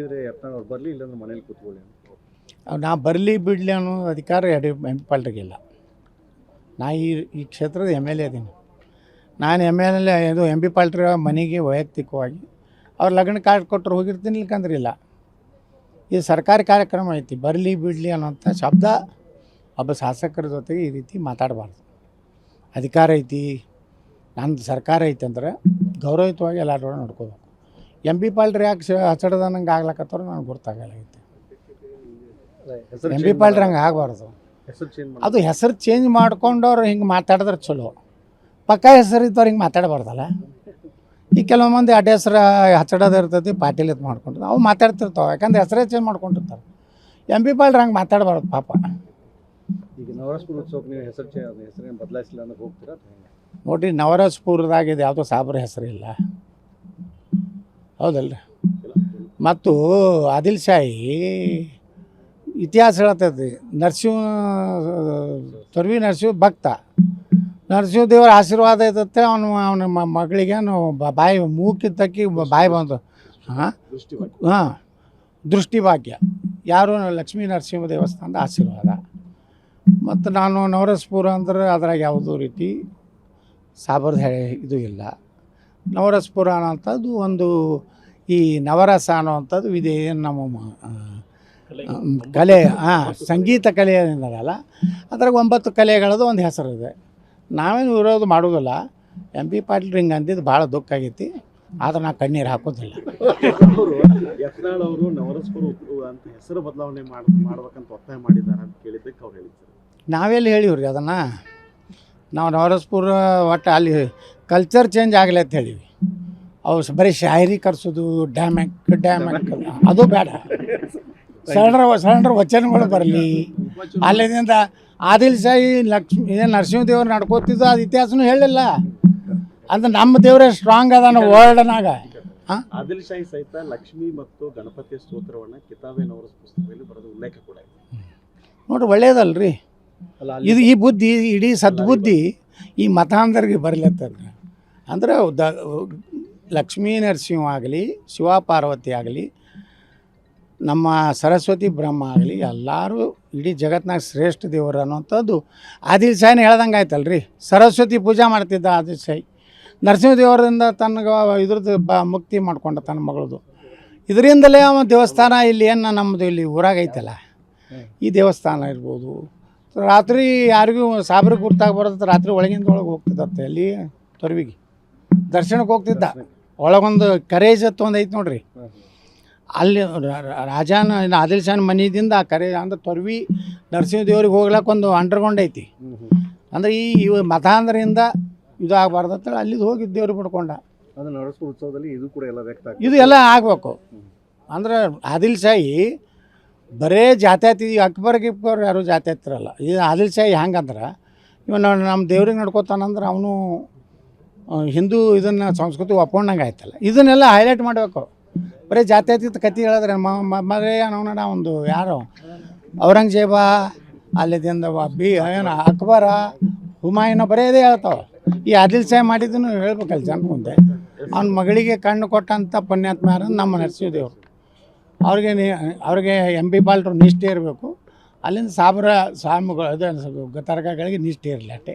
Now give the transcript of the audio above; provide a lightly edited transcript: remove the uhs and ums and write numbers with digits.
ಯತ್ನಾಳ್ ಬರಲಿ ಇಲ್ಲಾಂದ್ರೆ ಮನೇಲಿ ಕೂತ್ಕೊಳ್ಳಿ ನಾ ಬರಲಿ ಬಿಡಲಿ ಅನ್ನೋ ಅಧಿಕಾರ ಎಂ ಪಿ ಪಾಲ್ರಿಗಿಲ್ಲ. ನಾ ಈ ಕ್ಷೇತ್ರದ MLA ಅದೀನಿ. ನಾನು MLA ಇದು ಎಂ ಪಿ ಪಾಲ್ರಿ ಮನೆಗೆ ವೈಯಕ್ತಿಕವಾಗಿ ಅವ್ರು ಲಗ್ನ ಕಾರ್ಡ್ ಕೊಟ್ಟರು ಹೋಗಿರ್ತೀನಿ, ಇಲ್ಕಂದ್ರೆ ಇಲ್ಲ. ಇದು ಸರ್ಕಾರಿ ಕಾರ್ಯಕ್ರಮ ಐತಿ. ಬರಲಿ ಬಿಡಲಿ ಅನ್ನೋಂಥ ಶಬ್ದ ಒಬ್ಬ ಶಾಸಕರ ಜೊತೆಗೆ ಈ ರೀತಿ ಮಾತಾಡಬಾರ್ದು. ಅಧಿಕಾರ ಐತಿ, ನಂದು ಸರ್ಕಾರ ಐತಿ ಅಂದ್ರೆ ಗೌರವಯುತವಾಗಿ ಎಲ್ಲರೂ ನೋಡ್ಕೋಬೇಕು. ಎಂ ಪಿ ಪಾಲ್ರಿ ಯಾಕೆ ಹಚ್ಚಡ್ದಂಗೆ ಆಗ್ಲಕತ್ತವ್ರು ನನಗೆ ಗೊತ್ತಾಗಲಾಗೈತೆ. ಎಂ ಪಿ ಪಾಲ್ರಿ ಹಂಗೆ ಆಗಬಾರ್ದು. ಅದು ಹೆಸರು ಚೇಂಜ್ ಮಾಡ್ಕೊಂಡವ್ರು ಹಿಂಗೆ ಮಾತಾಡಿದ್ರೆ ಚಲೋ. ಪಕ್ಕ ಹೆಸರು ಇದ್ದವ್ರು ಹಿಂಗೆ ಮಾತಾಡಬಾರ್ದಲ್ಲ. ಈ ಕೆಲವು ಮಂದಿ ಅಡ್ಡ ಹೆಸರು ಹಚ್ಚಡೋದು ಇರ್ತೈತಿ, ಪಾಟೀಲ್ ಇದು ಮಾಡ್ಕೊಂಡು ಅವು ಮಾತಾಡ್ತಿರ್ತಾವೆ. ಯಾಕಂದ್ರೆ ಹೆಸರೇ ಚೇಂಜ್ ಮಾಡ್ಕೊಂಡಿರ್ತಾರೆ. ಎಂ ಪಿ ಪಾಲ್ರಿ ಹಂಗೆ ಮಾತಾಡಬಾರ್ದು ಪಾಪ. ಈಗ ನವರಸಪುರ ಉತ್ಸವಕ್ಕೆ ನೀವು ಹೆಸರೇನು ಬದಲಾಯಿಸಿಲ್ಲ ಅನ್ನೋದು ಹೋಗ್ತೀರಾ? ನೋಡಿರಿ, ನವರಸಪುರದಾಗಿದೆ ಯಾವುದೋ ಸಾಬ್ರ ಹೆಸರಿಲ್ಲ, ಹೌದಲ್ರಿ. ಮತ್ತು ಆದಿಲ್ ಶಾಹಿ ಇತಿಹಾಸ ಹೇಳ್ತೈತಿ. ತೊರ್ವಿ ನರಸಿಂಹ ಭಕ್ತ. ನರಸಿಂಹದೇವರ ಆಶೀರ್ವಾದ ಐತತ್ತೆ. ಅವನ ಮಗಳಿಗೆ ಬಾಯಿ ಮೂಕಿದ್ದಕ್ಕೆ ಬಾಯಿ ಬಂದು ದೃಷ್ಟಿಭಾಗ್ಯ. ಯಾರು ಲಕ್ಷ್ಮೀ ನರಸಿಂಹ ದೇವಸ್ಥಾನದ ಆಶೀರ್ವಾದ. ಮತ್ತು ನಾನು ನವರಸಪುರ ಅಂದ್ರೆ ಅದ್ರಾಗ ಯಾವುದೋ ರೀತಿ ಸಾಬರ್ದ ಇದು ಇಲ್ಲ. ನವರಸಪುರ ಅನ್ನೋಂಥದ್ದು ಒಂದು ಈ ನವರಸ ಅನ್ನೋವಂಥದ್ದು ಇದೆ. ನಮ್ಮ ಕಲೆ ಸಂಗೀತ ಕಲೆ ಏನಿರಲ್ಲ, ಅದ್ರಾಗ 9 ಕಲೆಗಳದ್ದು ಒಂದು ಹೆಸರಿದೆ. ನಾವೇನು ವಿರೋಧ ಮಾಡೋದಿಲ್ಲ. ಎಂ ಪಿ ಪಾಟೀಲ್ ಹಿಂಗೆ ಅಂದಿದ್ದು ಭಾಳ ದುಃಖ ಆಗೈತಿ. ಆದ್ರೆ ನಾ ಕಣ್ಣೀರು ಹಾಕೋದಿಲ್ಲ. ಯತ್ನಾಳ್ ಅವರು ನವರಸಪುರ ಅಂತ ಹೆಸರು ಬದಲಾವಣೆ ಮಾಡ್ಬೇಕಂತ ಒತ್ತಾಯ ಮಾಡಿದ್ದಾರೆ ಅಂತ ಕೇಳಿದ್ದಕ್ಕೆ ಅವ್ರು ಹೇಳಿದ್ದಾರೆ. ನಾವೆಲ್ಲಿ ಹೇಳಿವ್ರಿ ಅದನ್ನು. ನಾವು ನವರಸಪುರ ಒಟ್ಟು ಅಲ್ಲಿ ಕಲ್ಚರ್ ಚೇಂಜ್ ಆಗಲಿ ಅಂತ ಹೇಳೀವಿ. ಅವು ಬರೀ ಶಾಯರಿ ಕರ್ಸೋದು, ಡ್ಯಾಮ್ಯಾಕ್ ಅದು ಬೇಡ. ಸರಳ ವಚನಗಳು ಬರಲಿ. ಅಲ್ಲಿಂದ ಆದಿಲ್ ಶಾಹಿ ಲಕ್ಷ್ಮೀ ನರಸಿಂಹದೇವ್ರು ನಡ್ಕೋತಿದ್ದು ಅದು ಇತಿಹಾಸನೂ ಹೇಳಿಲ್ಲ. ಅಂದ್ರೆ ನಮ್ಮ ದೇವರೇ ಸ್ಟ್ರಾಂಗ್ ಅದಾನ ವರ್ಲ್ಡ್ನಾಗ. ಆದಿಲ್ ಶಾಹಿ ಸಹಿತ ಲಕ್ಷ್ಮೀ ಮತ್ತು ಗಣಪತಿ ಸ್ತೋತ್ರವನ್ನು ಕಿತಾಬೆ ನವರಸ ಪುಸ್ತಕದಲ್ಲಿ ಬರೆದ ಉಲ್ಲೇಖ ಕೂಡ ಇದೆ. ನೋಡ್ರಿ, ಒಳ್ಳೇದಲ್ರಿ ಇದು. ಈ ಬುದ್ಧಿ, ಇಡೀ ಸದ್ಬುದ್ಧಿ ಈ ಮತಾಂಧರಿಗೆ ಬರಲತ್ತದ. ಅಂದ್ರೆ ಲಕ್ಷ್ಮೀ ನರಸಿಂಹ ಆಗಲಿ, ಶಿವ ಪಾರ್ವತಿ ಆಗಲಿ, ನಮ್ಮ ಸರಸ್ವತಿ ಬ್ರಹ್ಮ ಆಗಲಿ, ಎಲ್ಲರೂ ಇಡೀ ಜಗತ್ತಿನಾಗ ಶ್ರೇಷ್ಠ ದೇವರು ಅನ್ನೋಂಥದ್ದು ಆದಿಲ್ ಶಾಹಿನ ಹೇಳ್ದಂಗೆ ಆಯ್ತಲ್ರಿ. ಸರಸ್ವತಿ ಪೂಜೆ ಮಾಡ್ತಿದ್ದ ಆದಿಲ್ ಶಾಹಿ. ನರಸಿಂಹದೇವರಿಂದ ತನಗೆ ಇದ್ರದ್ದು ಮುಕ್ತಿ ಮಾಡ್ಕೊಂಡ ತನ್ನ ಮಗಳದು. ಇದರಿಂದಲೇ ಅವ ದೇವಸ್ಥಾನ ಇಲ್ಲಿ ಏನು ನಮ್ಮದು ಇಲ್ಲಿ ಊರಾಗ ಐತಲ್ಲ, ಈ ದೇವಸ್ಥಾನ ಇರ್ಬೋದು. ರಾತ್ರಿ ಯಾರಿಗೂ ಸಾಬ್ರಿಗೆ ಗುರ್ತಾಗ ಬರೋದು, ರಾತ್ರಿ ಒಳಗಿಂದ ಒಳಗೆ ಹೋಗ್ತಿದ್ದತ್ತೆ. ಅಲ್ಲಿ ತೊರ್ವಿಗೆ ದರ್ಶನಕ್ಕೆ ಹೋಗ್ತಿದ್ದ. ಒಳಗೊಂದು ಕರೇಜ್ ಒಂದು ಐತೆ ನೋಡ್ರಿ. ಅಲ್ಲಿ ರಾಜಾನ ಆದಿಲ್ ಶಾಹನ ಮನೆಯಿಂದ ಆ ಕರೆ ಅಂದ್ರೆ ತೊರ್ವಿ ನರಸಿಂಹದೇವ್ರಿಗೆ ಹೋಗ್ಲಕ್ಕೆ ಒಂದು ಅಂಡರ್ಗ್ರೌಂಡ್ ಐತಿ. ಅಂದ್ರೆ ಈ ಮತಾಂಧರಿಂದ ಇದು ಆಗಬಾರ್ದು ಅಂತೇಳಿ ಅಲ್ಲಿದ್ದು ಹೋಗಿ ದೇವ್ರಿಗೆ ಬಿಡ್ಕೊಂಡ. ಅದು ನವರಸಪುರ ಉತ್ಸವದಲ್ಲಿ ಇದು ಕೂಡ ಎಲ್ಲ ವ್ಯಕ್ತ ಇದು ಎಲ್ಲ ಆಗಬೇಕು. ಅಂದ್ರೆ ಆದಿಲ್ ಶಾಹಿ ಬರೇ ಜಾತ್ಯಾತಿ, ಅಕ್ಬರ್ ಗಿಕ್ಬರ್ ಯಾರು ಜಾತ್ಯಾತಿರಲ್ಲ. ಇದು ಆದಿಲ್ ಶಾಹಿ ಹೆಂಗಂದ್ರೆ ಇವನು ನಮ್ಮ ದೇವ್ರಿಗೆ ನಡ್ಕೋತಾನಂದ್ರೆ ಅವನು ಹಿಂದೂ ಇದನ್ನು ಸಂಸ್ಕೃತಿ ಒಪ್ಕೊಂಡಂಗೆ ಆಯ್ತಲ್ಲ. ಇದನ್ನೆಲ್ಲ ಹೈಲೈಟ್ ಮಾಡಬೇಕು. ಬರೀ ಜಾತ್ಯಾತೀತ ಕತೆ ಹೇಳಿದ್ರೆ ಮರೇ ಅನ್ನೋಣ. ಒಂದು ಯಾರು ಔರಂಗಜೇಬ, ಅಲ್ಲಿದಿಂದ ಏನು ಅಕ್ಬರ, ಹುಮಾಯೂನ ಬರೀ ಇದೇ ಹೇಳ್ತಾವೆ. ಈ ಆದಿಲ್ ಶಾಹಿ ಮಾಡಿದ್ದನ್ನು ಹೇಳ್ಬೇಕಲ್ಲ ಜನ ಮುಂದೆ. ಅವನ ಮಗಳಿಗೆ ಕಣ್ಣು ಕೊಟ್ಟಂಥ ಪುಣ್ಯಾತ್ಮ ಯಾರು? ನಮ್ಮ ನರಸಿಂಹದೇವರು. ಅವ್ರಿಗೆ ಎಂ ಪಿ ಪಾಲ್ರು ನಿಷ್ಠೆ ಇರಬೇಕು. ಅಲ್ಲಿಂದ ಸಾಬ್ರ ಸ್ವಾಮಿಗಳು ಅದು ತರಕಾಗಳಿಗೆ ನಿಷ್ಠೆ ಇರಲಿ ಅಷ್ಟೇ.